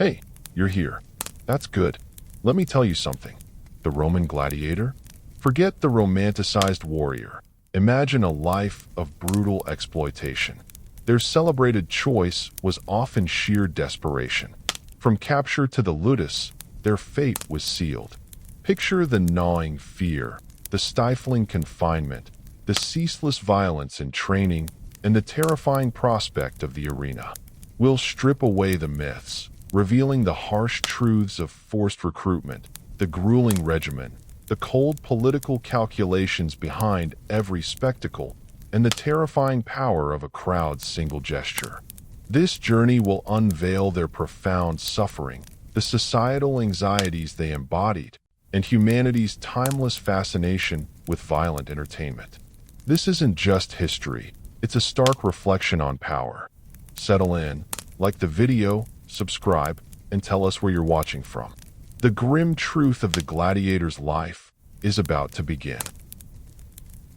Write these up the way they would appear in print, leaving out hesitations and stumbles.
Hey, you're here. That's good. Let me tell you something. The Roman gladiator? Forget the romanticized warrior. Imagine a life of brutal exploitation. Their celebrated choice was often sheer desperation. From capture to the ludus, their fate was sealed. Picture the gnawing fear, the stifling confinement, the ceaseless violence in training, and the terrifying prospect of the arena. We'll strip away the myths, revealing the harsh truths of forced recruitment, the grueling regimen, the cold political calculations behind every spectacle, and the terrifying power of a crowd's single gesture. This journey will unveil their profound suffering, the societal anxieties they embodied, and humanity's timeless fascination with violent entertainment. This isn't just history, it's a stark reflection on power. Settle in, like the video, subscribe, and tell us where you're watching from. The grim truth of the gladiator's life is about to begin.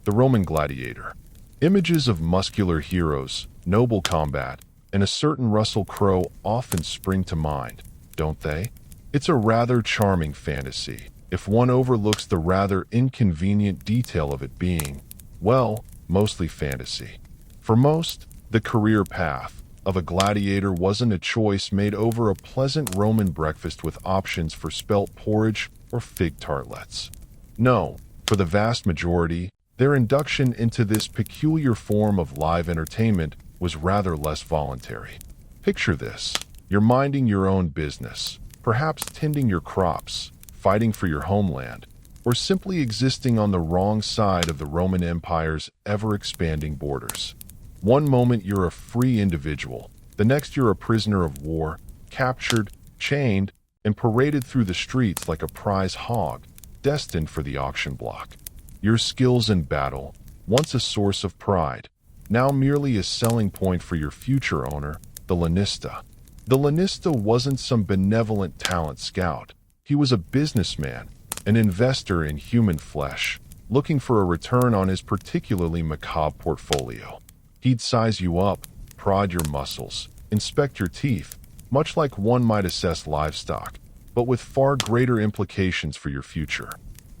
The Roman gladiator. Images of muscular heroes, noble combat, and a certain Russell Crowe often spring to mind, don't they? It's a rather charming fantasy, if one overlooks the rather inconvenient detail of it being, well, mostly fantasy. For most, the career path of a gladiator wasn't a choice made over a pleasant Roman breakfast with options for spelt porridge or fig tartlets. No, for the vast majority, their induction into this peculiar form of live entertainment was rather less voluntary. Picture this. You're minding your own business, perhaps tending your crops, fighting for your homeland, or simply existing on the wrong side of the Roman Empire's ever-expanding borders. One moment you're a free individual, the next you're a prisoner of war, captured, chained, and paraded through the streets like a prize hog, destined for the auction block. Your skills in battle, once a source of pride, now merely a selling point for your future owner, the lanista. The lanista wasn't some benevolent talent scout. He was a businessman, an investor in human flesh, looking for a return on his particularly macabre portfolio. He'd size you up, prod your muscles, inspect your teeth, much like one might assess livestock, but with far greater implications for your future.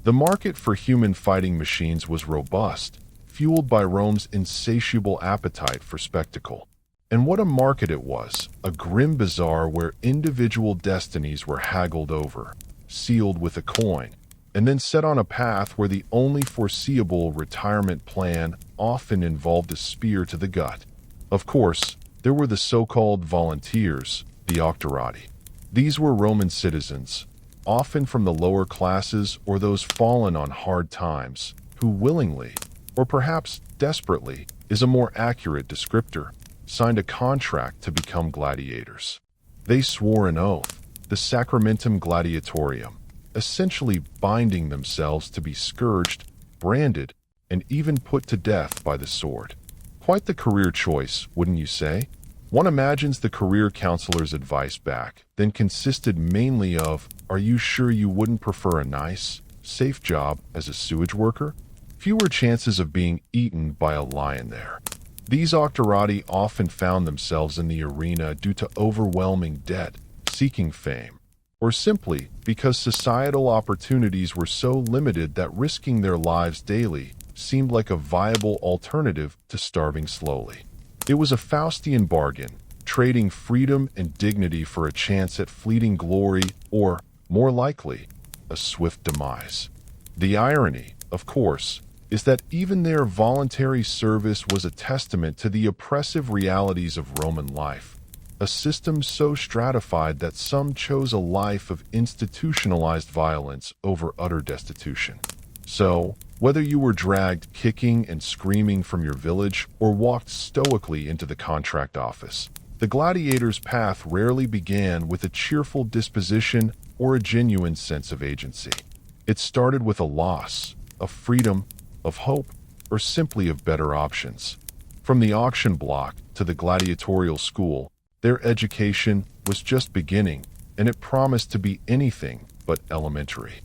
The market for human fighting machines was robust, fueled by Rome's insatiable appetite for spectacle. And what a market it was, a grim bazaar where individual destinies were haggled over, sealed with a coin, and then set on a path where the only foreseeable retirement plan often involved a spear to the gut. Of course, there were the so-called volunteers, the octorati. These were Roman citizens, often from the lower classes or those fallen on hard times, who willingly, or perhaps desperately, is a more accurate descriptor, signed a contract to become gladiators. They swore an oath, the Sacramentum Gladiatorium, essentially binding themselves to be scourged, branded, and even put to death by the sword. Quite the career choice, wouldn't you say? One imagines the career counselor's advice back then consisted mainly of, are you sure you wouldn't prefer a nice, safe job as a sewage worker? Fewer chances of being eaten by a lion there. These octorati often found themselves in the arena due to overwhelming debt, seeking fame, or simply because societal opportunities were so limited that risking their lives daily seemed like a viable alternative to starving slowly. It was a Faustian bargain, trading freedom and dignity for a chance at fleeting glory or, more likely, a swift demise. The irony, of course, is that even their voluntary service was a testament to the oppressive realities of Roman life, a system so stratified that some chose a life of institutionalized violence over utter destitution. So, whether you were dragged kicking and screaming from your village or walked stoically into the contract office, the gladiator's path rarely began with a cheerful disposition or a genuine sense of agency. It started with a loss, of freedom, of hope, or simply of better options. From the auction block to the gladiatorial school, their education was just beginning, and it promised to be anything but elementary.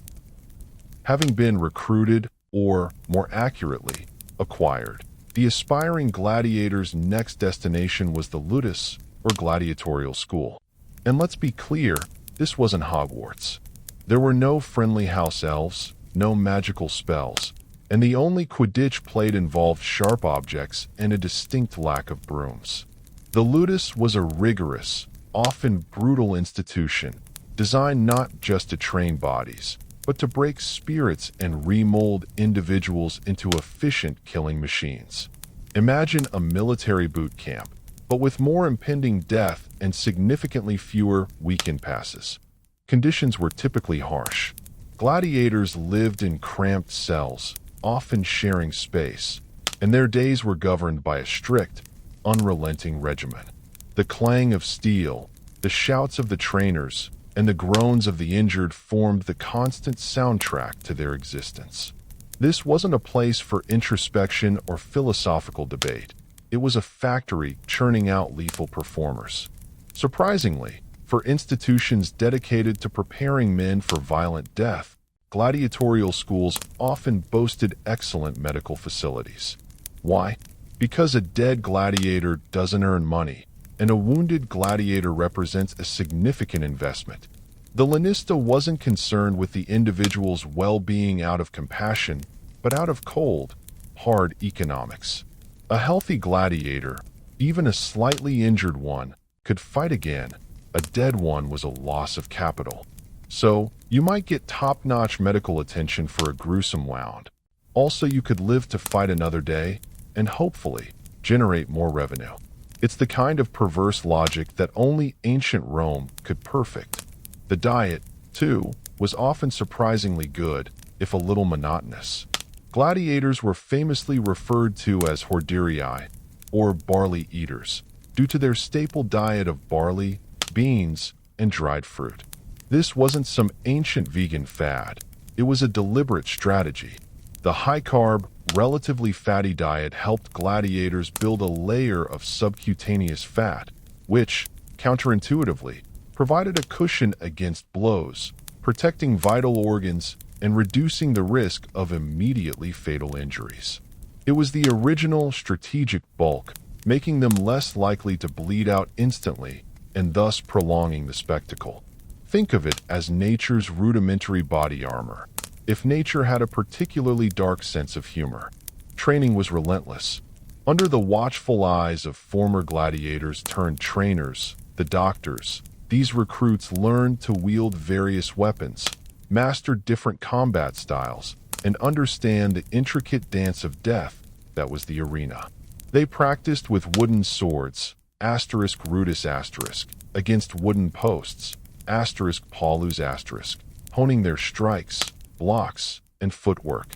Having been recruited, or, more accurately, acquired, the aspiring gladiator's next destination was the ludus, or gladiatorial school. And let's be clear, this wasn't Hogwarts. There were no friendly house elves, no magical spells, and the only Quidditch played involved sharp objects and a distinct lack of brooms. The Ludus was a rigorous, often brutal institution, designed not just to train bodies, but to break spirits and remold individuals into efficient killing machines. Imagine a military boot camp, but with more impending death and significantly fewer weekend passes. Conditions were typically harsh. Gladiators lived in cramped cells, often sharing space, and their days were governed by a strict, unrelenting regimen. The clang of steel, the shouts of the trainers, and the groans of the injured formed the constant soundtrack to their existence. This wasn't a place for introspection or philosophical debate. It was a factory churning out lethal performers. Surprisingly, for institutions dedicated to preparing men for violent death, gladiatorial schools often boasted excellent medical facilities. Why? Because a dead gladiator doesn't earn money, and a wounded gladiator represents a significant investment. The lanista wasn't concerned with the individual's well-being out of compassion, but out of cold, hard economics. A healthy gladiator, even a slightly injured one, could fight again. A dead one was a loss of capital. So, you might get top-notch medical attention for a gruesome wound. Also, you could live to fight another day, and hopefully, generate more revenue. It's the kind of perverse logic that only ancient Rome could perfect. The diet, too, was often surprisingly good, if a little monotonous. Gladiators were famously referred to as hordearii, or barley eaters, due to their staple diet of barley, beans, and dried fruit. This wasn't some ancient vegan fad. It was a deliberate strategy. The high-carb, relatively fatty diet helped gladiators build a layer of subcutaneous fat, which, counterintuitively, provided a cushion against blows, protecting vital organs and reducing the risk of immediately fatal injuries. It was the original strategic bulk, making them less likely to bleed out instantly and thus prolonging the spectacle. Think of it as nature's rudimentary body armor. If nature had a particularly dark sense of humor, training was relentless. Under the watchful eyes of former gladiators turned trainers, the doctors, these recruits learned to wield various weapons, master different combat styles, and understand the intricate dance of death that was the arena. They practiced with wooden swords, asterisk rudis asterisk, against wooden posts, asterisk paulus asterisk, honing their strikes, blocks, and footwork.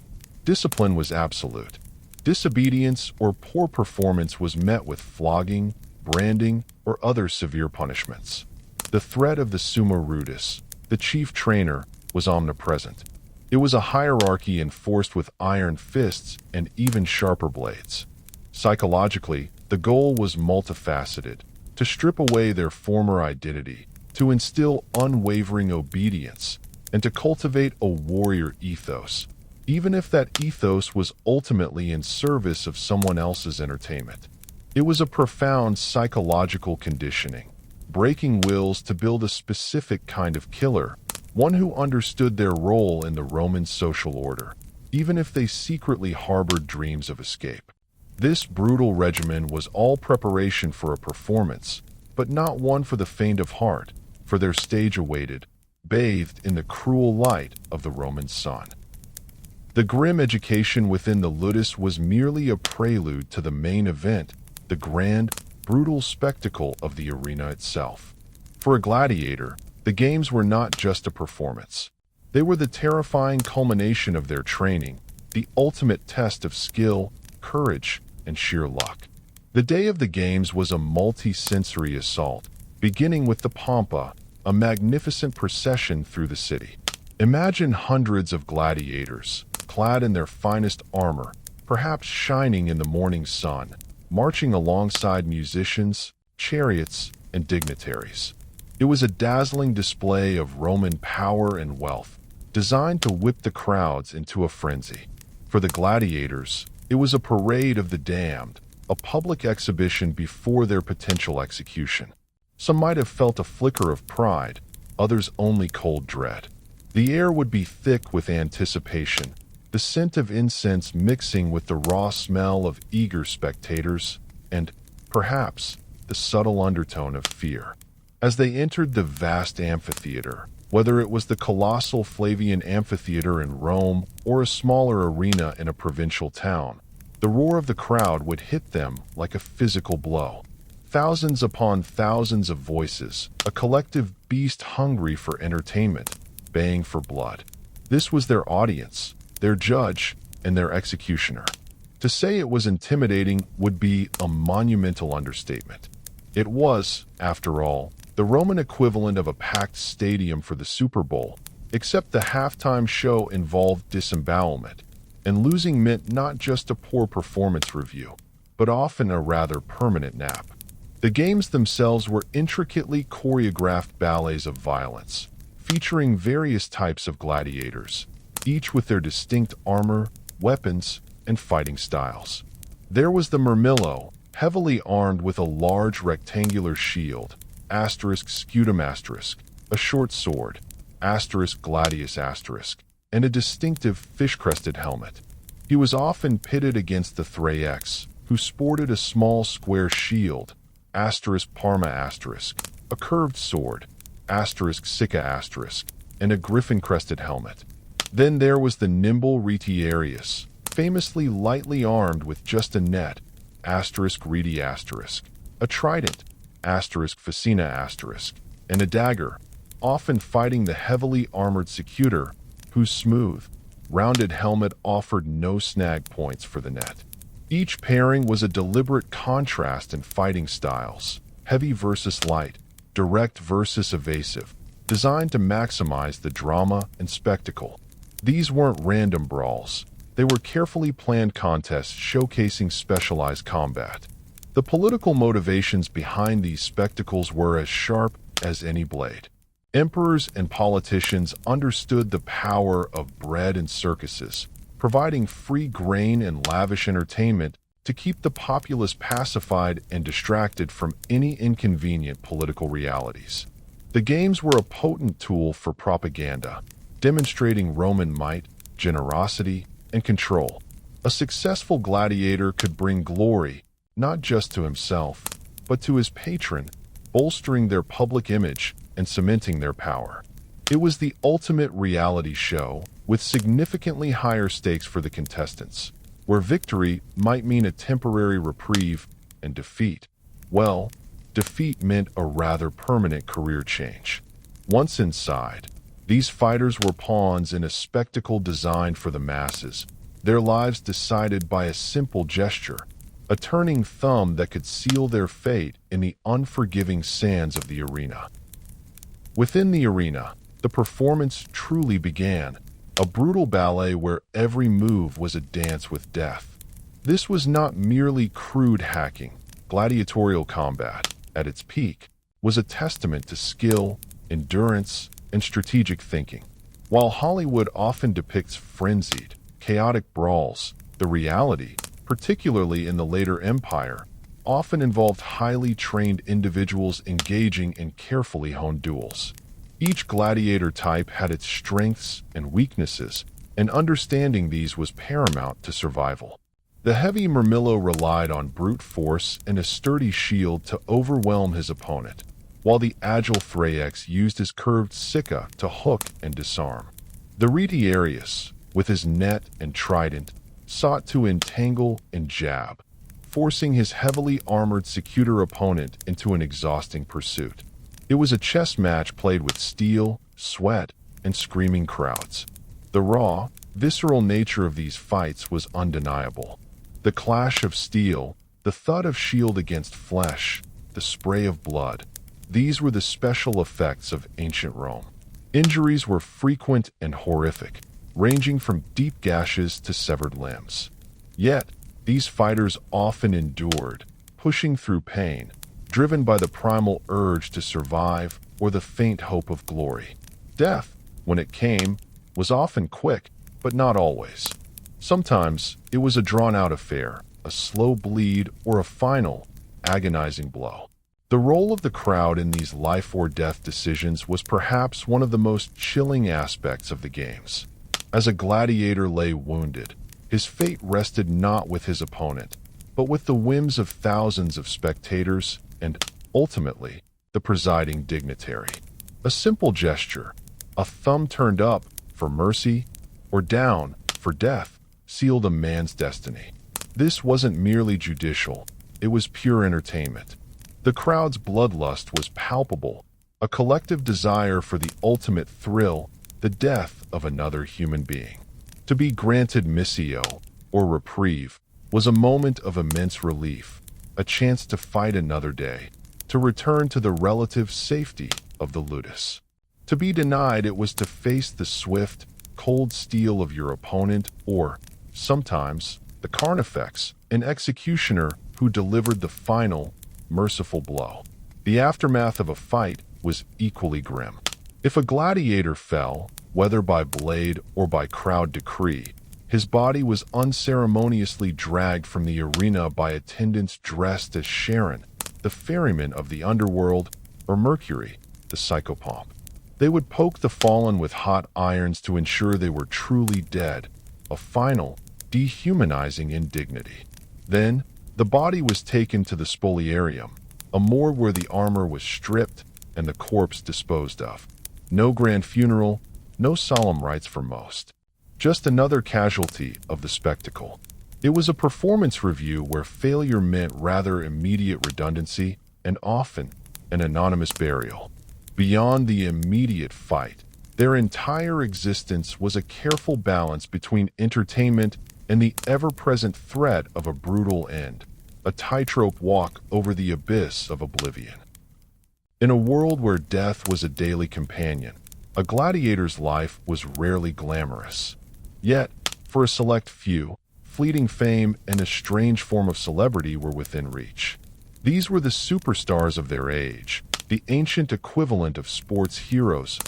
Discipline was absolute. Disobedience or poor performance was met with flogging, branding, or other severe punishments. The threat of the summa rudis, the chief trainer, was omnipresent. It was a hierarchy enforced with iron fists and even sharper blades. Psychologically, the goal was multifaceted: to strip away their former identity, to instill unwavering obedience, and to cultivate a warrior ethos, even if that ethos was ultimately in service of someone else's entertainment. It was a profound psychological conditioning, breaking wills to build a specific kind of killer, one who understood their role in the Roman social order, even if they secretly harbored dreams of escape. This brutal regimen was all preparation for a performance, but not one for the faint of heart, for their stage awaited, bathed in the cruel light of the Roman sun. The grim education within the ludus was merely a prelude to the main event, the grand, brutal spectacle of the arena itself. For a gladiator, the games were not just a performance. They were the terrifying culmination of their training, the ultimate test of skill, courage, and sheer luck. The day of the games was a multi-sensory assault, beginning with the Pompa, a magnificent procession through the city. Imagine hundreds of gladiators, clad in their finest armor, perhaps shining in the morning sun, marching alongside musicians, chariots, and dignitaries. It was a dazzling display of Roman power and wealth, designed to whip the crowds into a frenzy. For the gladiators, it was a parade of the damned, a public exhibition before their potential execution. Some might have felt a flicker of pride, others only cold dread. The air would be thick with anticipation, the scent of incense mixing with the raw smell of eager spectators, and, perhaps, the subtle undertone of fear. As they entered the vast amphitheater, whether it was the colossal Flavian amphitheater in Rome or a smaller arena in a provincial town, the roar of the crowd would hit them like a physical blow. Thousands upon thousands of voices, a collective beast hungry for entertainment, baying for blood. This was their audience, their judge, and their executioner. To say it was intimidating would be a monumental understatement. It was, after all, the Roman equivalent of a packed stadium for the Super Bowl, except the halftime show involved disembowelment, and losing meant not just a poor performance review, but often a rather permanent nap. The games themselves were intricately choreographed ballets of violence, featuring various types of gladiators, each with their distinct armor, weapons, and fighting styles. There was the Murmillo, heavily armed with a large rectangular shield, scutum a short sword, gladius and a distinctive fish-crested helmet. He was often pitted against the Thraex, who sported a small square shield, Parma a curved sword, Sicca and a griffin-crested helmet. Then there was the nimble Retiarius, famously lightly armed with just a net, Reti a trident, Facina and a dagger, often fighting the heavily armored Secutor, whose smooth, rounded helmet offered no snag points for the net. Each pairing was a deliberate contrast in fighting styles, heavy versus light, direct versus evasive, designed to maximize the drama and spectacle. These weren't random brawls. They were carefully planned contests showcasing specialized combat. The political motivations behind these spectacles were as sharp as any blade. Emperors and politicians understood the power of bread and circuses, providing free grain and lavish entertainment to keep the populace pacified and distracted from any inconvenient political realities. The games were a potent tool for propaganda, demonstrating Roman might, generosity, and control. A successful gladiator could bring glory not just to himself, but to his patron, bolstering their public image and cementing their power. It was the ultimate reality show, with significantly higher stakes for the contestants, where victory might mean a temporary reprieve and defeat, well, defeat meant a rather permanent career change. Once inside, these fighters were pawns in a spectacle designed for the masses, their lives decided by a simple gesture, a turning thumb that could seal their fate in the unforgiving sands of the arena. Within the arena, the performance truly began, a brutal ballet where every move was a dance with death. This was not merely crude hacking. Gladiatorial combat, at its peak, was a testament to skill, endurance, and strategic thinking. While Hollywood often depicts frenzied, chaotic brawls, the reality, particularly in the later empire, often involved highly trained individuals engaging in carefully honed duels. Each gladiator type had its strengths and weaknesses, and understanding these was paramount to survival. The heavy Murmillo relied on brute force and a sturdy shield to overwhelm his opponent, while the agile Thraex used his curved Sicca to hook and disarm. The Retiarius, with his net and trident, sought to entangle and jab, forcing his heavily armored Secutor opponent into an exhausting pursuit. It was a chess match played with steel, sweat, and screaming crowds. The raw, visceral nature of these fights was undeniable. The clash of steel, the thud of shield against flesh, the spray of blood, these were the special effects of ancient Rome. Injuries were frequent and horrific, ranging from deep gashes to severed limbs. Yet, these fighters often endured, pushing through pain, driven by the primal urge to survive or the faint hope of glory. Death, when it came, was often quick, but not always. Sometimes it was a drawn-out affair, a slow bleed, or a final, agonizing blow. The role of the crowd in these life-or-death decisions was perhaps one of the most chilling aspects of the games. As a gladiator lay wounded, his fate rested not with his opponent, but with the whims of thousands of spectators and, ultimately, the presiding dignitary. A simple gesture, a thumb turned up for mercy or down for death, sealed a man's destiny. This wasn't merely judicial, it was pure entertainment. The crowd's bloodlust was palpable, a collective desire for the ultimate thrill, the death of another human being. To be granted missio, or reprieve, was a moment of immense relief, a chance to fight another day, to return to the relative safety of the ludus. To be denied, it was to face the swift, cold steel of your opponent or, sometimes, the carnifex, an executioner who delivered the final, merciful blow. The aftermath of a fight was equally grim. If a gladiator fell, whether by blade or by crowd decree, his body was unceremoniously dragged from the arena by attendants dressed as Charon, the ferryman of the underworld, or Mercury, the psychopomp. They would poke the fallen with hot irons to ensure they were truly dead, a final, dehumanizing indignity. Then, the body was taken to the spoliarium, a morgue where the armor was stripped and the corpse disposed of. No grand funeral, no solemn rites for most. Just another casualty of the spectacle. It was a performance review where failure meant rather immediate redundancy and often an anonymous burial. Beyond the immediate fight, their entire existence was a careful balance between entertainment and the ever-present threat of a brutal end, a tightrope walk over the abyss of oblivion. In a world where death was a daily companion, a gladiator's life was rarely glamorous. Yet, for a select few, fleeting fame and a strange form of celebrity were within reach. These were the superstars of their age, the ancient equivalent of sports heroes,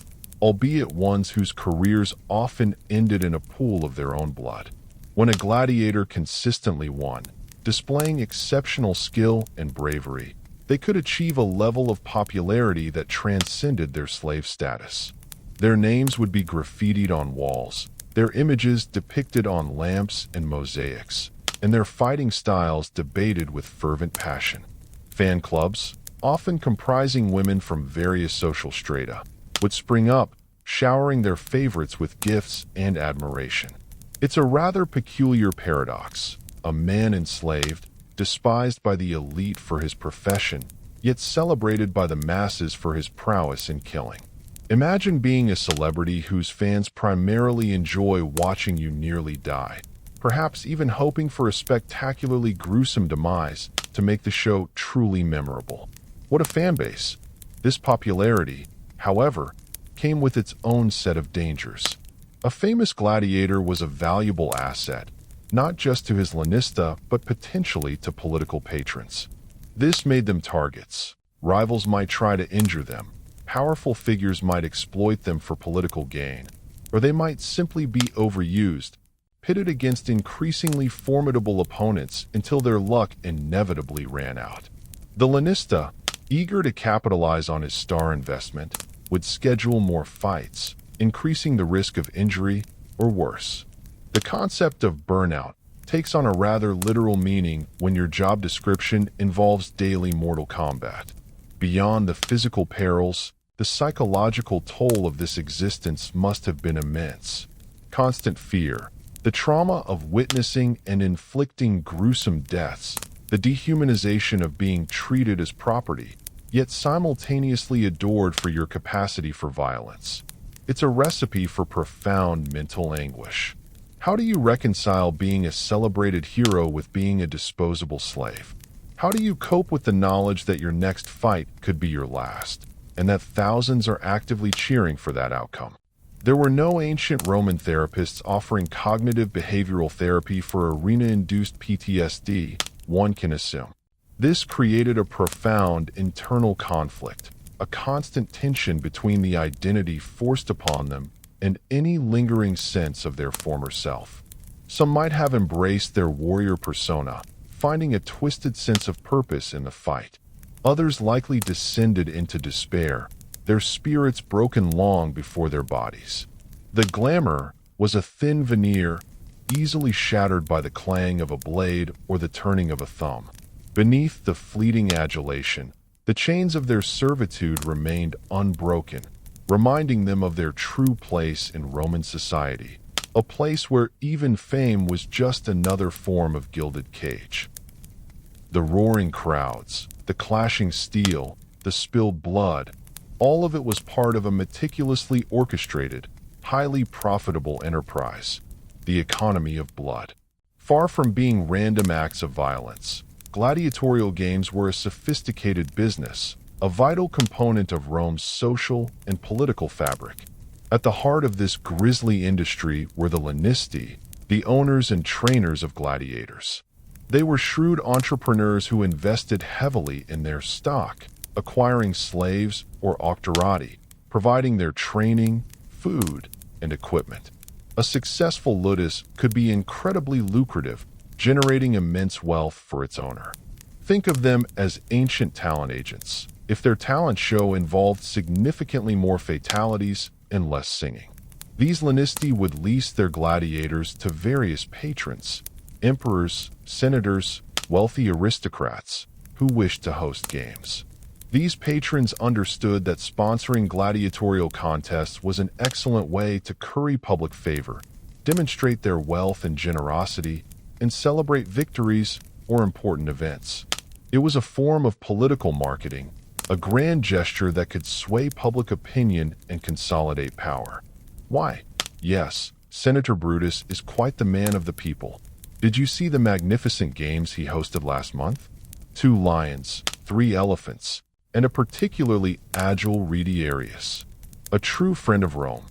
albeit ones whose careers often ended in a pool of their own blood. When a gladiator consistently won, displaying exceptional skill and bravery, they could achieve a level of popularity that transcended their slave status. Their names would be graffitied on walls, their images depicted on lamps and mosaics, and their fighting styles debated with fervent passion. Fan clubs, often comprising women from various social strata, would spring up, showering their favorites with gifts and admiration. It's a rather peculiar paradox. A man enslaved, despised by the elite for his profession, yet celebrated by the masses for his prowess in killing. Imagine being a celebrity whose fans primarily enjoy watching you nearly die, perhaps even hoping for a spectacularly gruesome demise to make the show truly memorable. What a fan base! This popularity, however, came with its own set of dangers. A famous gladiator was a valuable asset, not just to his lanista, but potentially to political patrons. This made them targets. Rivals might try to injure them, powerful figures might exploit them for political gain, or they might simply be overused, pitted against increasingly formidable opponents until their luck inevitably ran out. The lanista, eager to capitalize on his star investment, would schedule more fights, increasing the risk of injury or worse. The concept of burnout takes on a rather literal meaning when your job description involves daily mortal combat. Beyond the physical perils, the psychological toll of this existence must have been immense. Constant fear, the trauma of witnessing and inflicting gruesome deaths, the dehumanization of being treated as property, yet simultaneously adored for your capacity for violence. It's a recipe for profound mental anguish. How do you reconcile being a celebrated hero with being a disposable slave? How do you cope with the knowledge that your next fight could be your last, and that thousands are actively cheering for that outcome? There were no ancient Roman therapists offering cognitive behavioral therapy for arena-induced PTSD, one can assume. This created a profound internal conflict, a constant tension between the identity forced upon them and any lingering sense of their former self. Some might have embraced their warrior persona, finding a twisted sense of purpose in the fight. Others likely descended into despair, their spirits broken long before their bodies. The glamour was a thin veneer, easily shattered by the clang of a blade or the turning of a thumb. Beneath the fleeting adulation, the chains of their servitude remained unbroken, reminding them of their true place in Roman society, a place where even fame was just another form of gilded cage. The roaring crowds, the clashing steel, the spilled blood, all of it was part of a meticulously orchestrated, highly profitable enterprise, the economy of blood. Far from being random acts of violence, gladiatorial games were a sophisticated business, a vital component of Rome's social and political fabric. At the heart of this grisly industry were the lanisti, the owners and trainers of gladiators. They were shrewd entrepreneurs who invested heavily in their stock, acquiring slaves or auctorati, providing their training, food, and equipment. A successful ludus could be incredibly lucrative, generating immense wealth for its owner. Think of them as ancient talent agents, if their talent show involved significantly more fatalities and less singing. These lanisti would lease their gladiators to various patrons, emperors, senators, wealthy aristocrats, who wished to host games. These patrons understood that sponsoring gladiatorial contests was an excellent way to curry public favor, demonstrate their wealth and generosity, and celebrate victories or important events. It was a form of political marketing, a grand gesture that could sway public opinion and consolidate power. Why? Yes, Senator Brutus is quite the man of the people. Did you see the magnificent games he hosted last month? 2 lions, 3 elephants, and a particularly agile Retiarius, a true friend of Rome.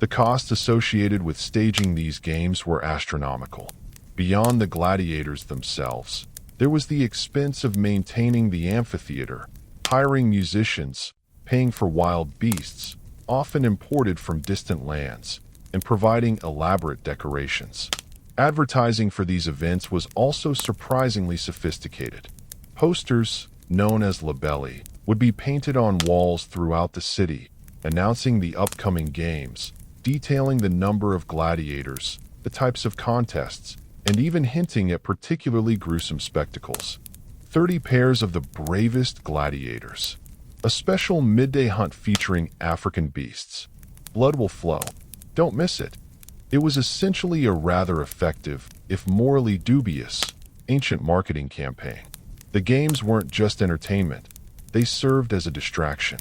The costs associated with staging these games were astronomical. Beyond the gladiators themselves, there was the expense of maintaining the amphitheater, hiring musicians, paying for wild beasts, often imported from distant lands, and providing elaborate decorations. Advertising for these events was also surprisingly sophisticated. Posters, known as labelli, would be painted on walls throughout the city, announcing the upcoming games, detailing the number of gladiators, the types of contests, and even hinting at particularly gruesome spectacles. 30 pairs of the bravest gladiators. A special midday hunt featuring African beasts. Blood will flow. Don't miss it. It was essentially a rather effective, if morally dubious, ancient marketing campaign. The games weren't just entertainment. They served as a distraction.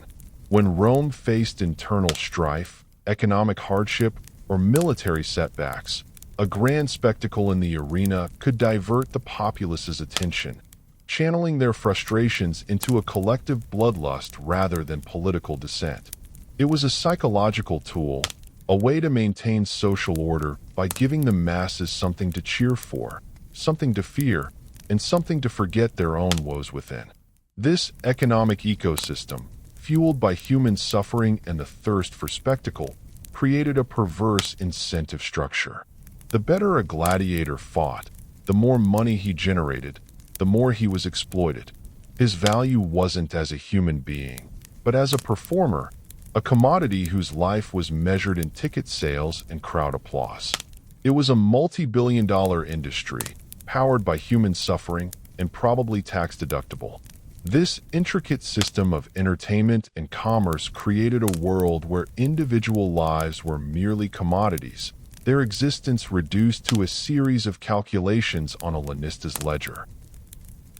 When Rome faced internal strife, economic hardship, or military setbacks, a grand spectacle in the arena could divert the populace's attention, channeling their frustrations into a collective bloodlust rather than political dissent. It was a psychological tool, a way to maintain social order by giving the masses something to cheer for, something to fear, and something to forget their own woes within. This economic ecosystem, fueled by human suffering and the thirst for spectacle, created a perverse incentive structure. The better a gladiator fought, the more money he generated, the more he was exploited. His value wasn't as a human being, but as a performer, a commodity whose life was measured in ticket sales and crowd applause. It was a multi-billion-dollar industry, powered by human suffering and probably tax-deductible. This intricate system of entertainment and commerce created a world where individual lives were merely commodities, their existence reduced to a series of calculations on a lanista's ledger.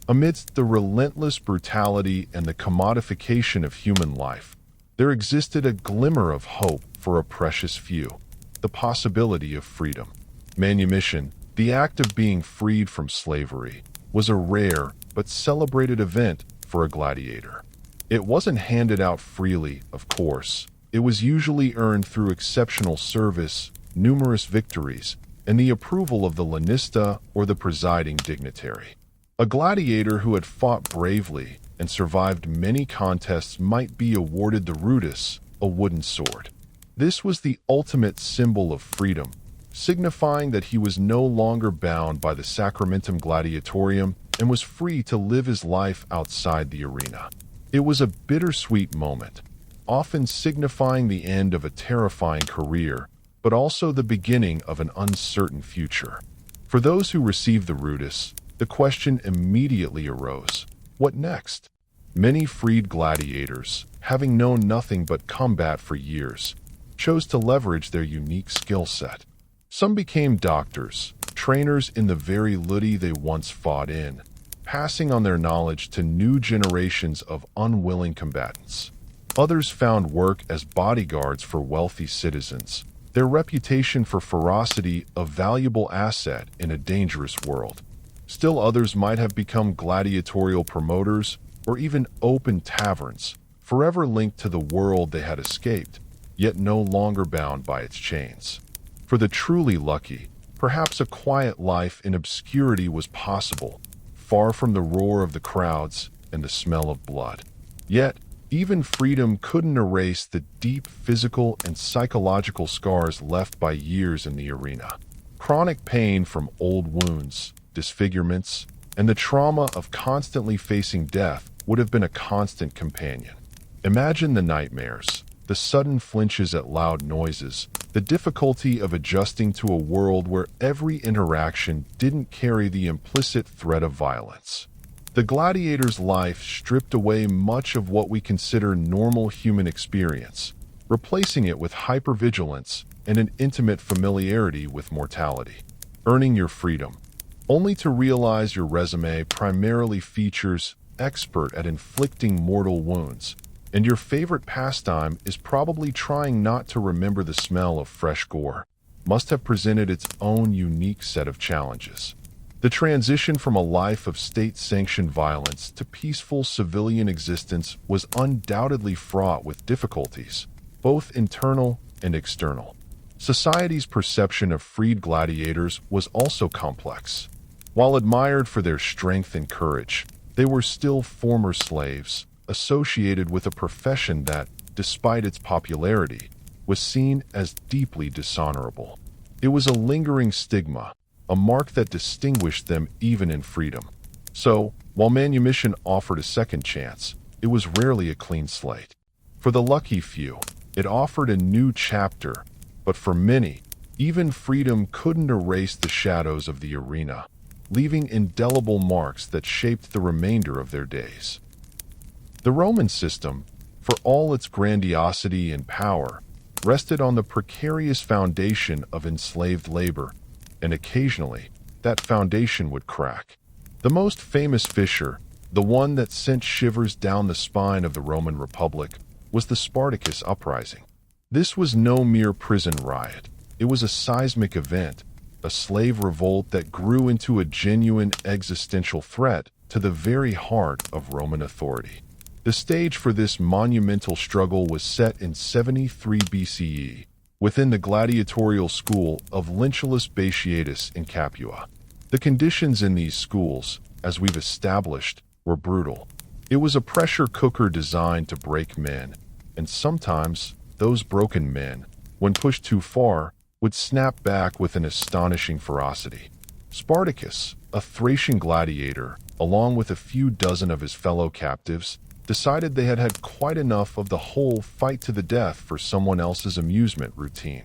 Amidst the relentless brutality and the commodification of human life, there existed a glimmer of hope for a precious few, the possibility of freedom. Manumission, the act of being freed from slavery, was a rare but celebrated event for a gladiator. It wasn't handed out freely, of course. It was usually earned through exceptional service, numerous victories, and the approval of the lanista or the presiding dignitary. A gladiator who had fought bravely and survived many contests might be awarded the rudis, a wooden sword. This was the ultimate symbol of freedom, signifying that he was no longer bound by the sacramentum gladiatorium and was free to live his life outside the arena. It was a bittersweet moment, often signifying the end of a terrifying career, but also the beginning of an uncertain future. For those who received the rudis, the question immediately arose: what next? Many freed gladiators, having known nothing but combat for years, chose to leverage their unique skill set. Some became doctors, trainers in the very ludi they once fought in, passing on their knowledge to new generations of unwilling combatants. Others found work as bodyguards for wealthy citizens, their reputation for ferocity a valuable asset in a dangerous world. Still others might have become gladiatorial promoters or even opened taverns, forever linked to the world they had escaped, yet no longer bound by its chains. For the truly lucky, perhaps a quiet life in obscurity was possible, far from the roar of the crowds and the smell of blood. Yet, even freedom couldn't erase the deep physical and psychological scars left by years in the arena. Chronic pain from old wounds, disfigurements, and the trauma of constantly facing death would have been a constant companion. Imagine the nightmares, the sudden flinches at loud noises, the difficulty of adjusting to a world where every interaction didn't carry the implicit threat of violence. The gladiator's life stripped away much of what we consider normal human experience, replacing it with hypervigilance and an intimate familiarity with mortality. Earning your freedom, only to realize your resume primarily features expert at inflicting mortal wounds, and your favorite pastime is probably trying not to remember the smell of fresh gore, must have presented its own unique set of challenges. The transition from a life of state-sanctioned violence to peaceful civilian existence was undoubtedly fraught with difficulties, both internal and external. Society's perception of freed gladiators was also complex. While admired for their strength and courage, they were still former slaves, associated with a profession that, despite its popularity, was seen as deeply dishonorable. It was a lingering stigma, a mark that distinguished them even in freedom. So, while manumission offered a second chance, it was rarely a clean slate. For the lucky few, it offered a new chapter, but for many, even freedom couldn't erase the shadows of the arena, leaving indelible marks that shaped the remainder of their days. The Roman system, for all its grandiosity and power, rested on the precarious foundation of enslaved labor, and occasionally, that foundation would crack. The most famous fissure, the one that sent shivers down the spine of the Roman Republic, was the Spartacus Uprising. This was no mere prison riot. It was a seismic event, a slave revolt that grew into a genuine existential threat to the very heart of Roman authority. The stage for this monumental struggle was set in 73 BCE, within the gladiatorial school of Lentulus Batiatus in Capua. The conditions in these schools, as we've established, were brutal. It was a pressure cooker designed to break men, and sometimes those broken men, when pushed too far, would snap back with an astonishing ferocity. Spartacus, a Thracian gladiator, along with a few dozen of his fellow captives, decided they had had quite enough of the whole fight to the death for someone else's amusement routine.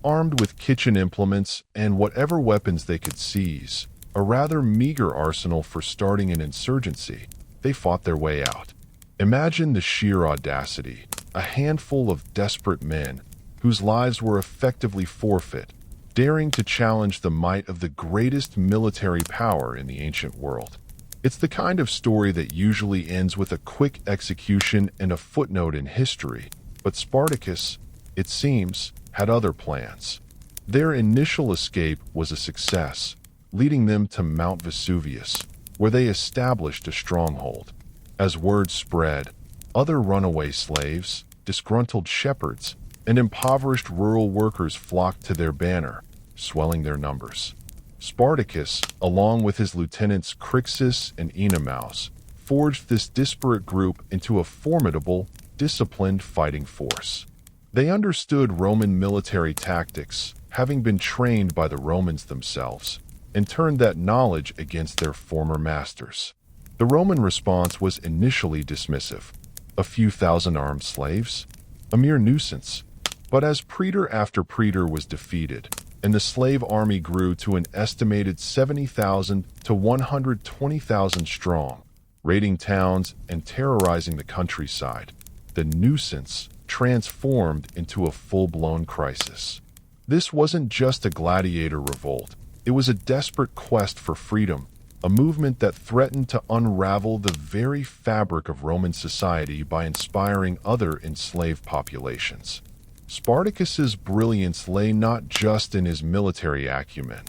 Armed with kitchen implements and whatever weapons they could seize, a rather meager arsenal for starting an insurgency, they fought their way out. Imagine the sheer audacity, a handful of desperate men, whose lives were effectively forfeit, daring to challenge the might of the greatest military power in the ancient world. It's the kind of story that usually ends with a quick execution and a footnote in history, but Spartacus, it seems, had other plans. Their initial escape was a success, leading them to Mount Vesuvius, where they established a stronghold. As word spread, other runaway slaves, disgruntled shepherds, and impoverished rural workers flocked to their banner, swelling their numbers. Spartacus, along with his lieutenants Crixus and Enemaus, forged this disparate group into a formidable, disciplined fighting force. They understood Roman military tactics, having been trained by the Romans themselves, and turned that knowledge against their former masters. The Roman response was initially dismissive. A few thousand armed slaves? A mere nuisance. But as praetor after praetor was defeated, and the slave army grew to an estimated 70,000 to 120,000 strong, raiding towns and terrorizing the countryside, the nuisance transformed into a full-blown crisis. This wasn't just a gladiator revolt. It was a desperate quest for freedom, a movement that threatened to unravel the very fabric of Roman society by inspiring other enslaved populations. Spartacus's brilliance lay not just in his military acumen,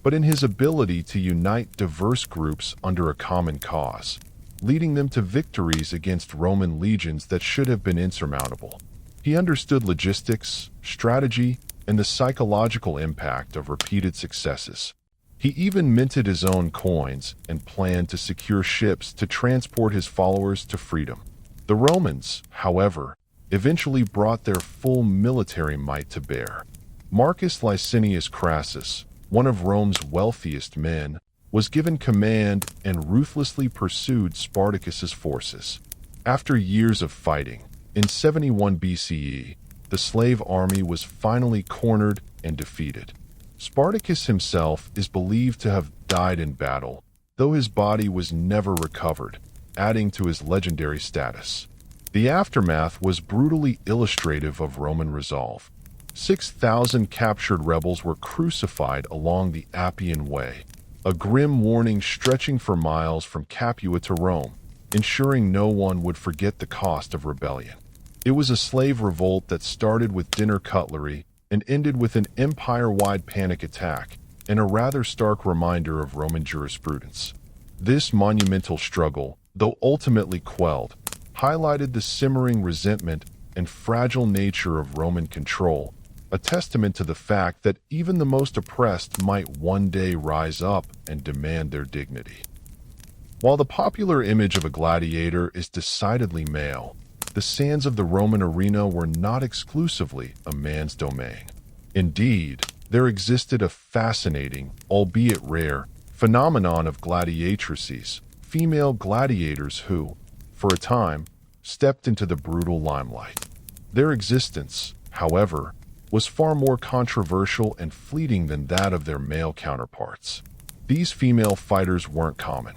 but in his ability to unite diverse groups under a common cause, leading them to victories against Roman legions that should have been insurmountable. He understood logistics, strategy, and the psychological impact of repeated successes. He even minted his own coins and planned to secure ships to transport his followers to freedom. The Romans, however, eventually brought their full military might to bear. Marcus Licinius Crassus, one of Rome's wealthiest men, was given command and ruthlessly pursued Spartacus's forces. After years of fighting, in 71 BCE, the slave army was finally cornered and defeated. Spartacus himself is believed to have died in battle, though his body was never recovered, adding to his legendary status. The aftermath was brutally illustrative of Roman resolve. 6,000 captured rebels were crucified along the Appian Way, a grim warning stretching for miles from Capua to Rome, ensuring no one would forget the cost of rebellion. It was a slave revolt that started with dinner cutlery and ended with an empire-wide panic attack, and a rather stark reminder of Roman jurisprudence. This monumental struggle, though ultimately quelled, highlighted the simmering resentment and fragile nature of Roman control, a testament to the fact that even the most oppressed might one day rise up and demand their dignity. While the popular image of a gladiator is decidedly male, the sands of the Roman arena were not exclusively a man's domain. Indeed, there existed a fascinating, albeit rare, phenomenon of gladiatrices, female gladiators who, for a time, stepped into the brutal limelight. Their existence, however, was far more controversial and fleeting than that of their male counterparts. These female fighters weren't common.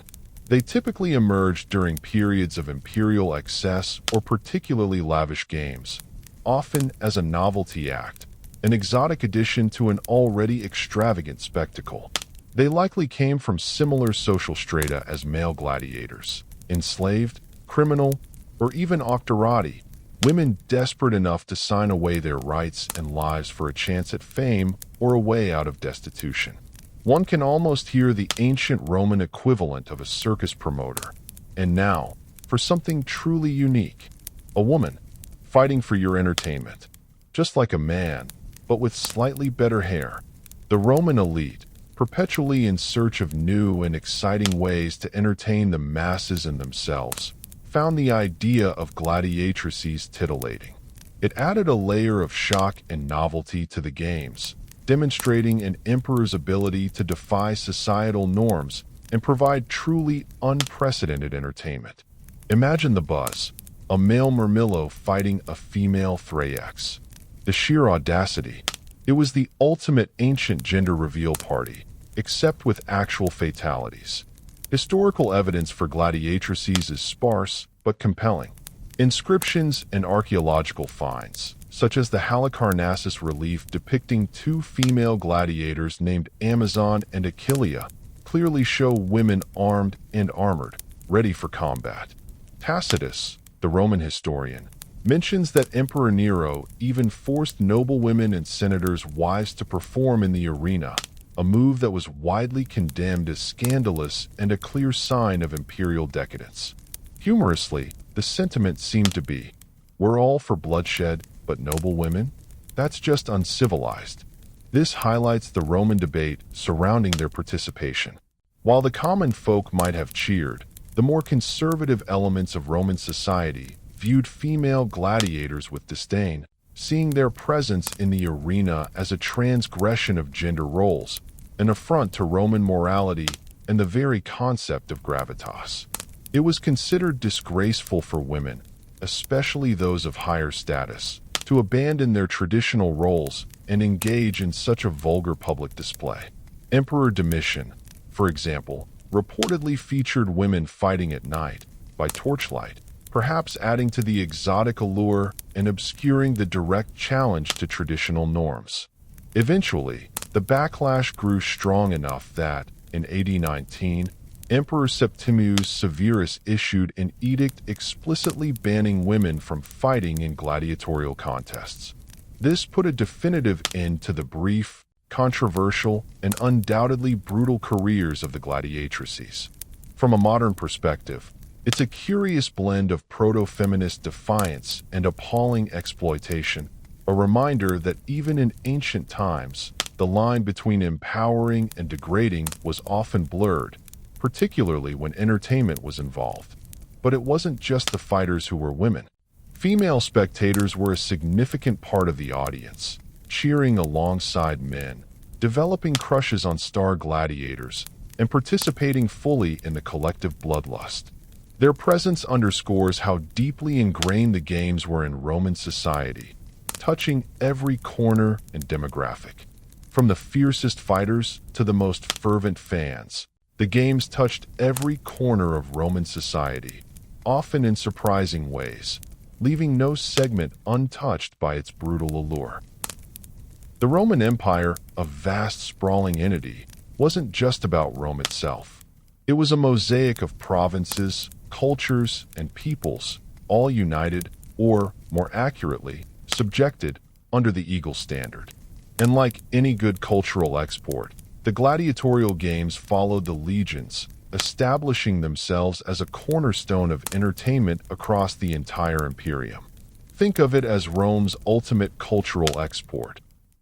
They typically emerged during periods of imperial excess or particularly lavish games, often as a novelty act, an exotic addition to an already extravagant spectacle. They likely came from similar social strata as male gladiators, enslaved, criminal, or even octorati, women desperate enough to sign away their rights and lives for a chance at fame or a way out of destitution. One can almost hear the ancient Roman equivalent of a circus promoter. And now, for something truly unique, a woman fighting for your entertainment, just like a man, but with slightly better hair. The Roman elite, perpetually in search of new and exciting ways to entertain the masses and themselves, found the idea of gladiatrices titillating. It added a layer of shock and novelty to the games, demonstrating an emperor's ability to defy societal norms and provide truly unprecedented entertainment. Imagine the buzz, a male Murmillo fighting a female Thrax. The sheer audacity. It was the ultimate ancient gender reveal party, except with actual fatalities. Historical evidence for gladiatrices is sparse but compelling. Inscriptions and archaeological finds, such as the Halicarnassus relief depicting two female gladiators named Amazon and Achillea, clearly show women armed and armored, ready for combat. Tacitus, the Roman historian, mentions that Emperor Nero even forced noblewomen and senators' wives to perform in the arena, a move that was widely condemned as scandalous and a clear sign of imperial decadence. Humorously, the sentiment seemed to be, we're all for bloodshed, but noble women? That's just uncivilized. This highlights the Roman debate surrounding their participation. While the common folk might have cheered, the more conservative elements of Roman society viewed female gladiators with disdain, seeing their presence in the arena as a transgression of gender roles. an affront to Roman morality and the very concept of gravitas. It was considered disgraceful for women, especially those of higher status, to abandon their traditional roles and engage in such a vulgar public display. Emperor Domitian, for example, reportedly featured women fighting at night, by torchlight, perhaps adding to the exotic allure and obscuring the direct challenge to traditional norms. Eventually, the backlash grew strong enough that, in AD 19, Emperor Septimius Severus issued an edict explicitly banning women from fighting in gladiatorial contests. This put a definitive end to the brief, controversial, and undoubtedly brutal careers of the gladiatrices. From a modern perspective, it's a curious blend of proto-feminist defiance and appalling exploitation, a reminder that even in ancient times, the line between empowering and degrading was often blurred, particularly when entertainment was involved. But it wasn't just the fighters who were women. Female spectators were a significant part of the audience, cheering alongside men, developing crushes on star gladiators, and participating fully in the collective bloodlust. Their presence underscores how deeply ingrained the games were in Roman society, touching every corner and demographic. From the fiercest fighters to the most fervent fans, the games touched every corner of Roman society, often in surprising ways, leaving no segment untouched by its brutal allure. The Roman Empire, a vast sprawling entity, wasn't just about Rome itself. It was a mosaic of provinces, cultures, and peoples, all united, or, more accurately, subjected under the eagle standard. And like any good cultural export, the gladiatorial games followed the legions, establishing themselves as a cornerstone of entertainment across the entire imperium. Think of it as Rome's ultimate cultural export,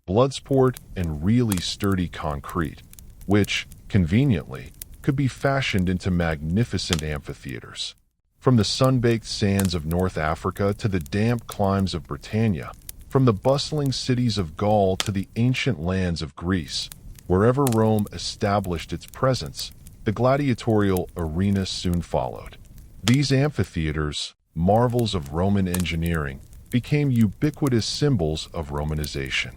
bloodsport and really sturdy concrete, which, conveniently, could be fashioned into magnificent amphitheaters. From the sun-baked sands of North Africa to the damp climes of Britannia, from the bustling cities of Gaul to the ancient lands of Greece, wherever Rome established its presence, the gladiatorial arena soon followed. These amphitheaters, marvels of Roman engineering, became ubiquitous symbols of Romanization.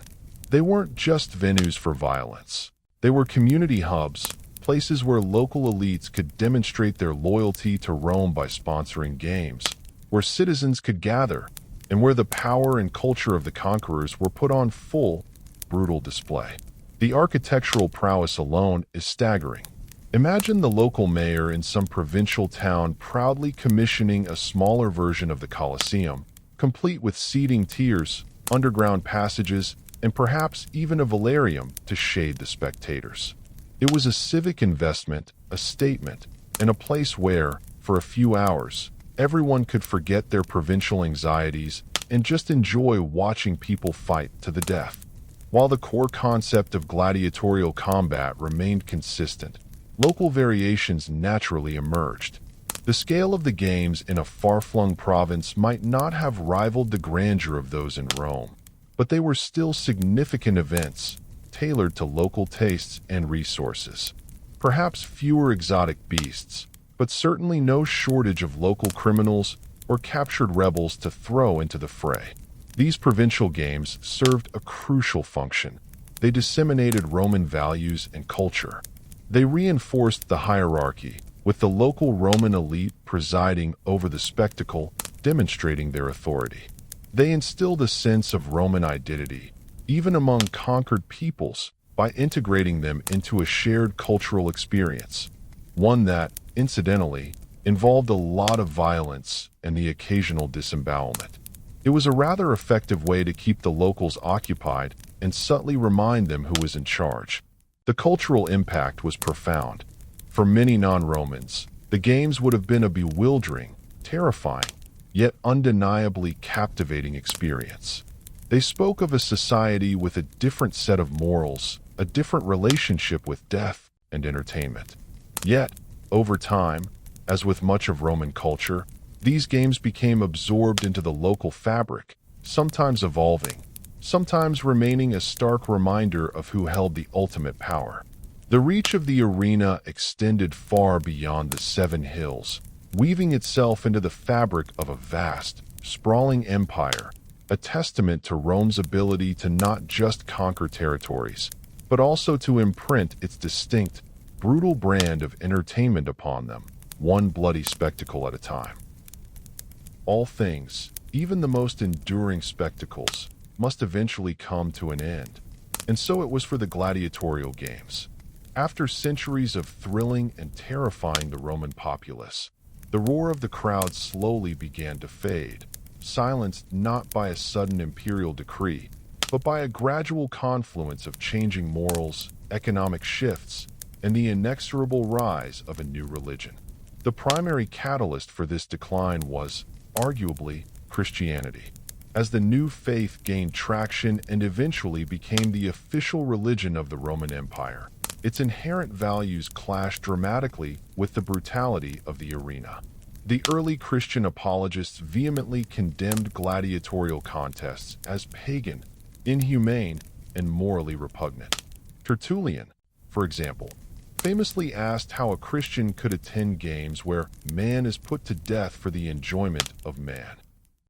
They weren't just venues for violence. They were community hubs, places where local elites could demonstrate their loyalty to Rome by sponsoring games, where citizens could gather, and where the power and culture of the conquerors were put on full, brutal display. The architectural prowess alone is staggering. Imagine the local mayor in some provincial town proudly commissioning a smaller version of the Colosseum, complete with seating tiers, underground passages, and perhaps even a velarium to shade the spectators. It was a civic investment, a statement, and a place where, for a few hours, everyone could forget their provincial anxieties and just enjoy watching people fight to the death. While the core concept of gladiatorial combat remained consistent, local variations naturally emerged. The scale of the games in a far-flung province might not have rivaled the grandeur of those in Rome, but they were still significant events, tailored to local tastes and resources. Perhaps fewer exotic beasts, but certainly no shortage of local criminals or captured rebels to throw into the fray. These provincial games served a crucial function. They disseminated Roman values and culture. They reinforced the hierarchy, with the local Roman elite presiding over the spectacle, demonstrating their authority. They instilled a sense of Roman identity, even among conquered peoples, by integrating them into a shared cultural experience, one that, incidentally, involved a lot of violence and the occasional disembowelment. It was a rather effective way to keep the locals occupied and subtly remind them who was in charge. The cultural impact was profound. For many non-Romans, the games would have been a bewildering, terrifying, yet undeniably captivating experience. They spoke of a society with a different set of morals, a different relationship with death and entertainment. Yet, over time, as with much of Roman culture, these games became absorbed into the local fabric, sometimes evolving, sometimes remaining a stark reminder of who held the ultimate power. The reach of the arena extended far beyond the seven hills, weaving itself into the fabric of a vast, sprawling empire, a testament to Rome's ability to not just conquer territories, but also to imprint its distinct, brutal brand of entertainment upon them, one bloody spectacle at a time. All things, even the most enduring spectacles, must eventually come to an end, and so it was for the gladiatorial games. After centuries of thrilling and terrifying the Roman populace, the roar of the crowd slowly began to fade, silenced not by a sudden imperial decree, but by a gradual confluence of changing morals, economic shifts, and the inexorable rise of a new religion. The primary catalyst for this decline was, arguably, Christianity. As the new faith gained traction and eventually became the official religion of the Roman Empire, its inherent values clashed dramatically with the brutality of the arena. The early Christian apologists vehemently condemned gladiatorial contests as pagan, inhumane, and morally repugnant. Tertullian, for example, famously asked how a Christian could attend games where man is put to death for the enjoyment of man.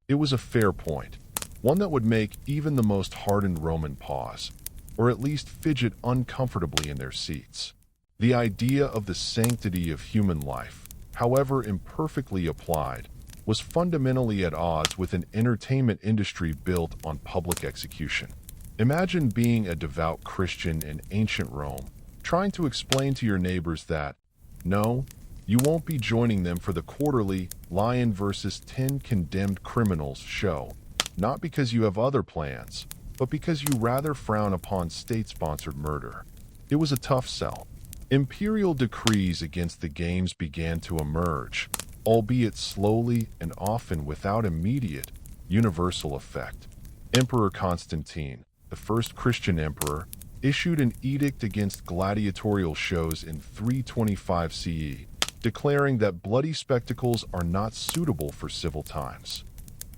It was a fair point, one that would make even the most hardened Roman pause, or at least fidget uncomfortably in their seats. The idea of the sanctity of human life, however imperfectly applied, was fundamentally at odds with an entertainment industry built on public execution. Imagine being a devout Christian in ancient Rome, trying to explain to your neighbors that, no, you won't be joining them for the quarterly Lion versus 10 Condemned Criminals show, not because you have other plans, but because you rather frown upon state-sponsored murder. It was a tough sell. Imperial decrees against the games began to emerge, albeit slowly and often without immediate, universal effect. Emperor Constantine, the first Christian emperor, issued an edict against gladiatorial shows in 325 CE, declaring that bloody spectacles are not suitable for civil times.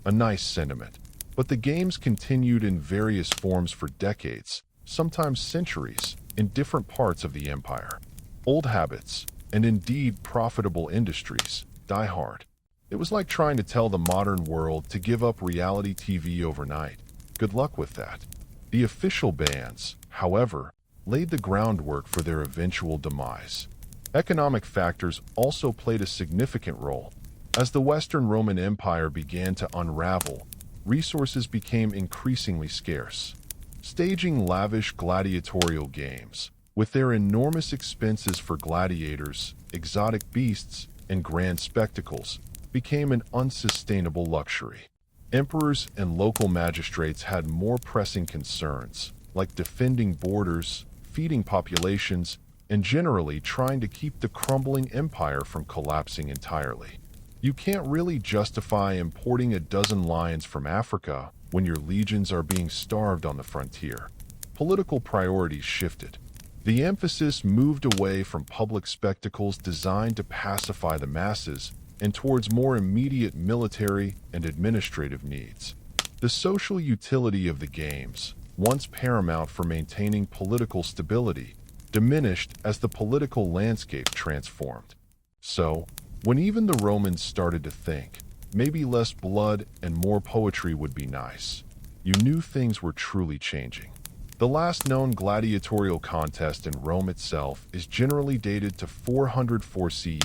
A nice sentiment, but the games continued in various forms for decades, sometimes centuries, in different parts of the empire. Old habits, and indeed profitable industries, die hard. It was like trying to tell the modern world to give up reality TV overnight. Good luck with that. The official bans, however, laid the groundwork for their eventual demise. Economic factors also played a significant role. As the Western Roman Empire began to unravel, resources became increasingly scarce. Staging lavish gladiatorial games, with their enormous expenses for gladiators, exotic beasts, and grand spectacles, became an unsustainable luxury. Emperors and local magistrates had more pressing concerns, like defending borders, feeding populations, and generally trying to keep the crumbling empire from collapsing entirely. You can't really justify importing a dozen lions from Africa when your legions are being starved on the frontier. Political priorities shifted. The emphasis moved away from public spectacles designed to pacify the masses and towards more immediate military and administrative needs. The social utility of the games, once paramount for maintaining political stability, diminished as the political landscape transformed. So, when even the Romans started to think, maybe less blood and more poetry would be nice, you knew things were truly changing. The last known gladiatorial contest in Rome itself is generally dated to 404 CE,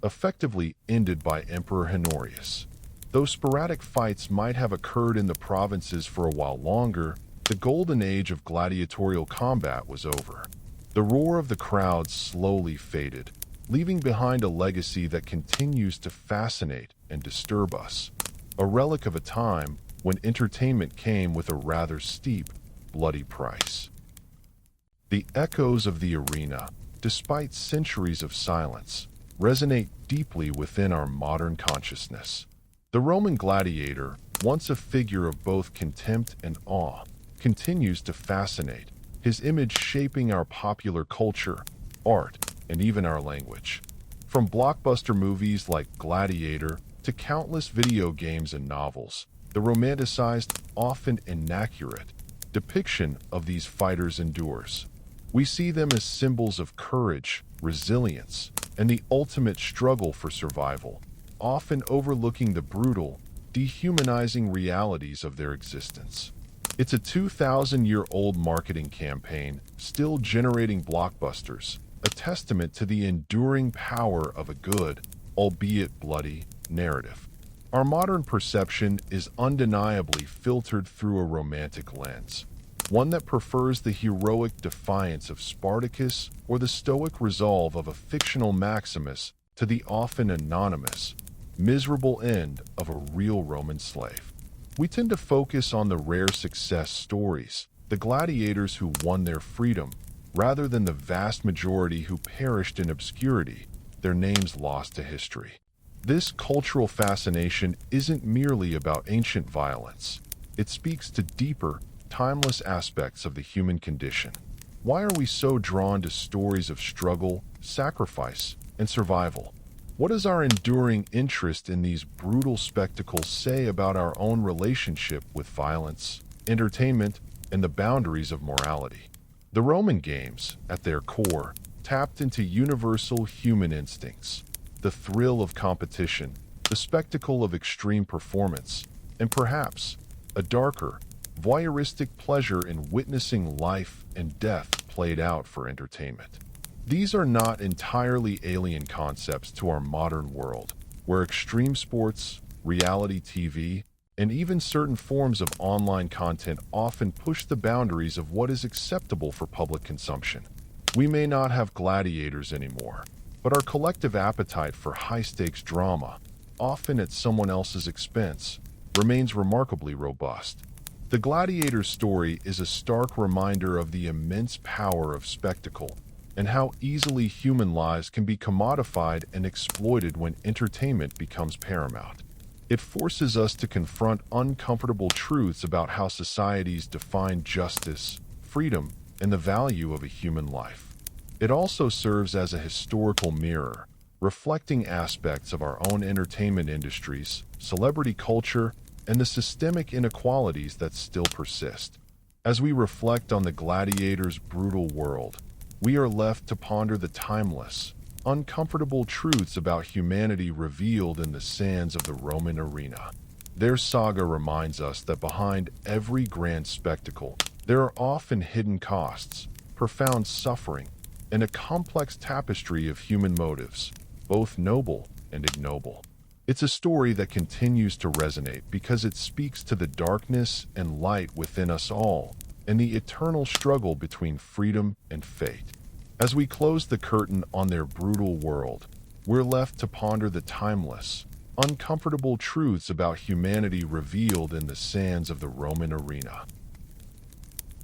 effectively ended by Emperor Honorius. Though sporadic fights might have occurred in the provinces for a while longer, the golden age of gladiatorial combat was over. The roar of the crowd slowly faded, leaving behind a legacy that continues to fascinate and disturb us, a relic of a time when entertainment came with a rather steep, bloody price. The echoes of the arena, despite centuries of silence, resonate deeply within our modern consciousness. The Roman gladiator, once a figure of both contempt and awe, continues to fascinate, his image shaping our popular culture, art, and even our language. From blockbuster movies like Gladiator to countless video games and novels, the romanticized, often inaccurate, depiction of these fighters endures. We see them as symbols of courage, resilience, and the ultimate struggle for survival, often overlooking the brutal, dehumanizing realities of their existence. It's a 2,000-year-old marketing campaign, still generating blockbusters, a testament to the enduring power of a good, albeit bloody, narrative. Our modern perception is undeniably filtered through a romantic lens, one that prefers the heroic defiance of Spartacus or the stoic resolve of a fictional Maximus to the often anonymous, miserable end of a real Roman slave. We tend to focus on the rare success stories, the gladiators who won their freedom, rather than the vast majority who perished in obscurity, their names lost to history. This cultural fascination isn't merely about ancient violence. It speaks to deeper, timeless aspects of the human condition. Why are we so drawn to stories of struggle, sacrifice, and survival? What does our enduring interest in these brutal spectacles say about our own relationship with violence, entertainment, and the boundaries of morality? The Roman games, at their core, tapped into universal human instincts: the thrill of competition, the spectacle of extreme performance, and perhaps a darker, voyeuristic pleasure in witnessing life and death played out for entertainment. These are not entirely alien concepts to our modern world, where extreme sports, reality TV, and even certain forms of online content often push the boundaries of what is acceptable for public consumption. We may not have gladiators anymore, but our collective appetite for high-stakes drama, often at someone else's expense, remains remarkably robust. The Gladiator story is a stark reminder of the immense power of spectacle and how easily human lives can be commodified and exploited when entertainment becomes paramount. It forces us to confront uncomfortable truths about how societies define justice, freedom, and the value of a human life. It also serves as a historical mirror, reflecting aspects of our own entertainment industries, celebrity culture, and the systemic inequalities that still persist. As we reflect on the gladiators' brutal world, we are left to ponder the timeless, uncomfortable truths about humanity revealed in the sands of the Roman arena. Their saga reminds us that behind every grand spectacle, there are often hidden costs, profound suffering, and a complex tapestry of human motives, both noble and ignoble. It's a story that continues to resonate because it speaks to the darkness and light within us all, and the eternal struggle between freedom and fate. As we close the curtain on their brutal world, we're left to ponder the timeless, uncomfortable truths about humanity revealed in the sands of the Roman arena.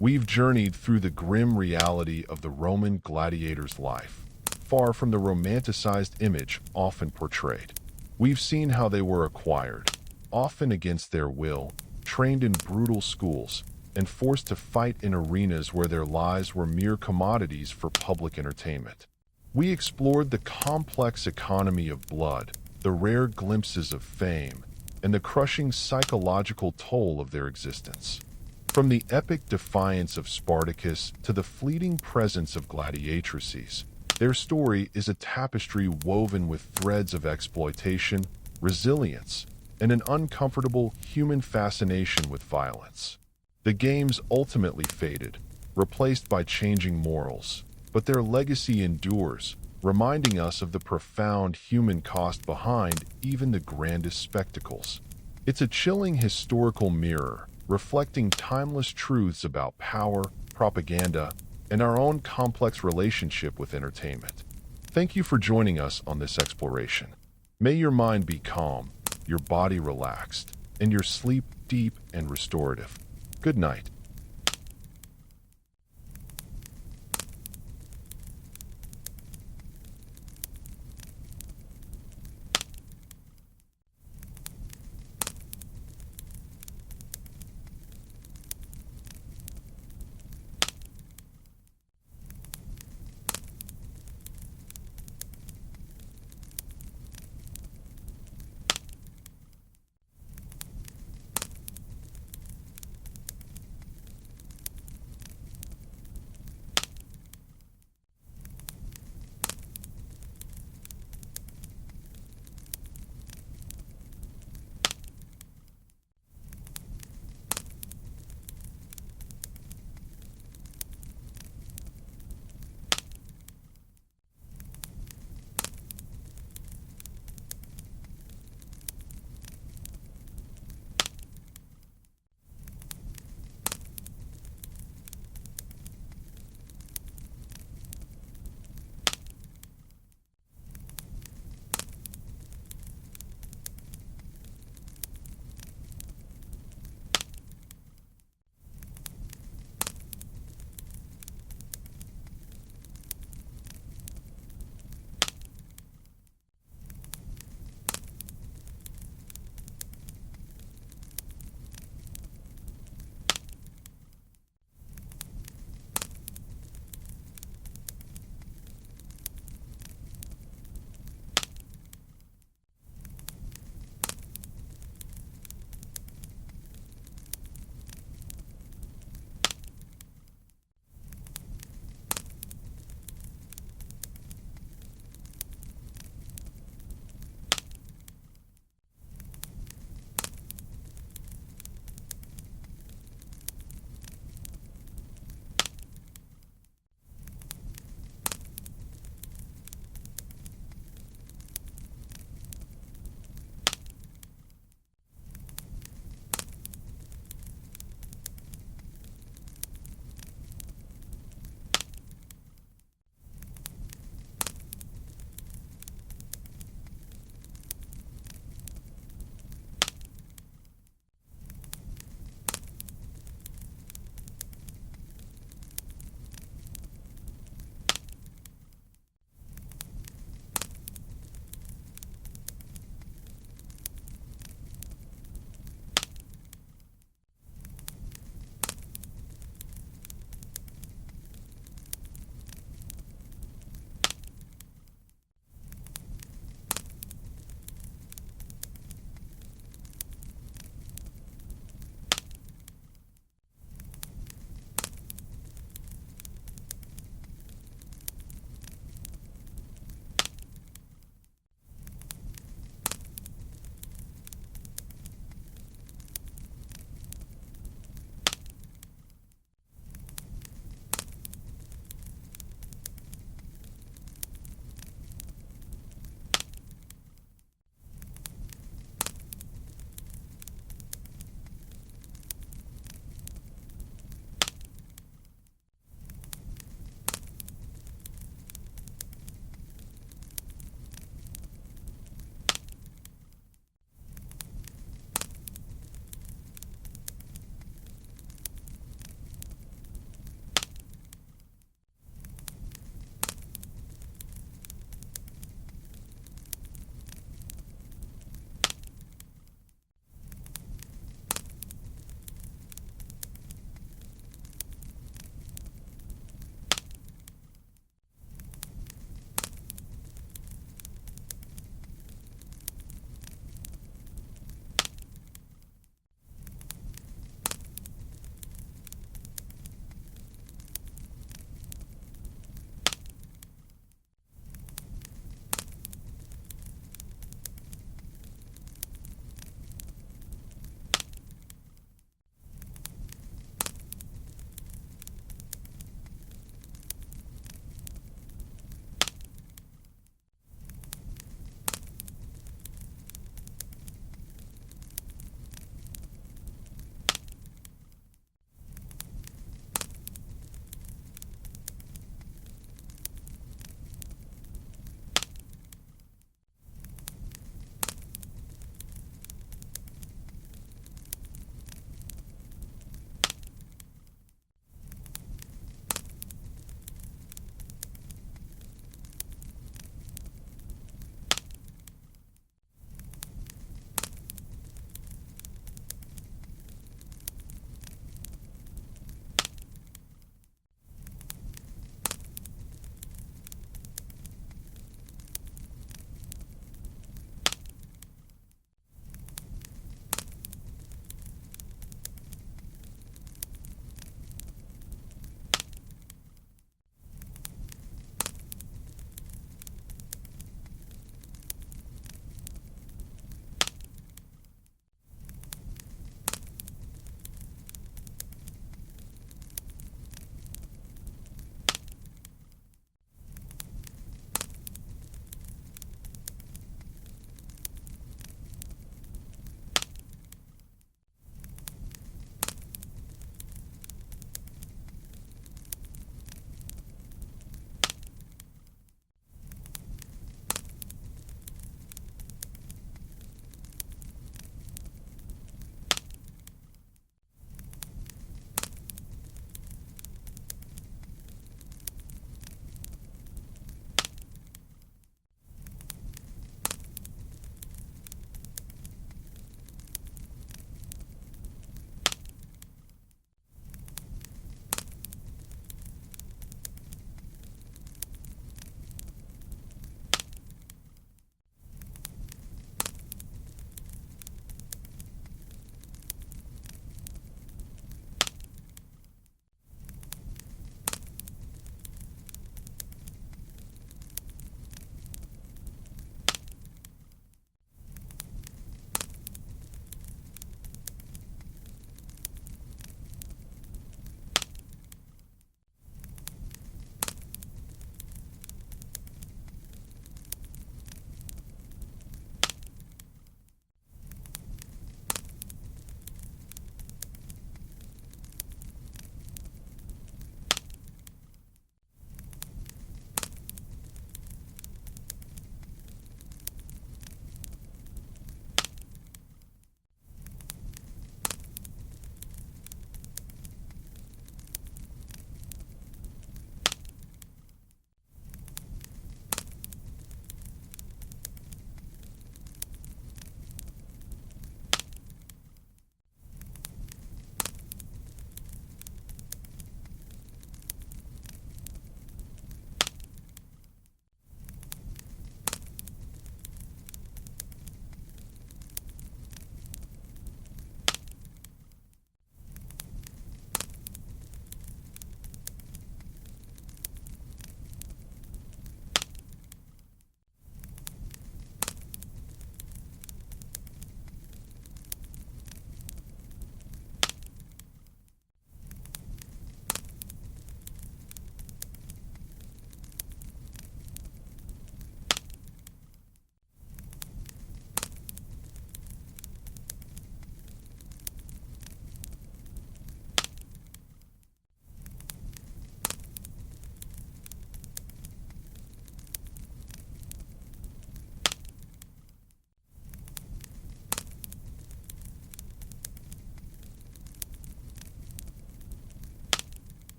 We've journeyed through the grim reality of the Roman gladiator's life, far from the romanticized image often portrayed. We've seen how they were acquired, often against their will, trained in brutal schools, and forced to fight in arenas where their lives were mere commodities for public entertainment. We explored the complex economy of blood, the rare glimpses of fame, and the crushing psychological toll of their existence. From the epic defiance of Spartacus to the fleeting presence of gladiatrices, their story is a tapestry woven with threads of exploitation, resilience, and an uncomfortable human fascination with violence. The games ultimately faded, replaced by changing morals, but their legacy endures, reminding us of the profound human cost behind even the grandest spectacles. It's a chilling historical mirror, reflecting timeless truths about power, propaganda, and our own complex relationship with entertainment. Thank you for joining us on this exploration. May your mind be calm, your body relaxed, and your sleep deep and restorative. Good night.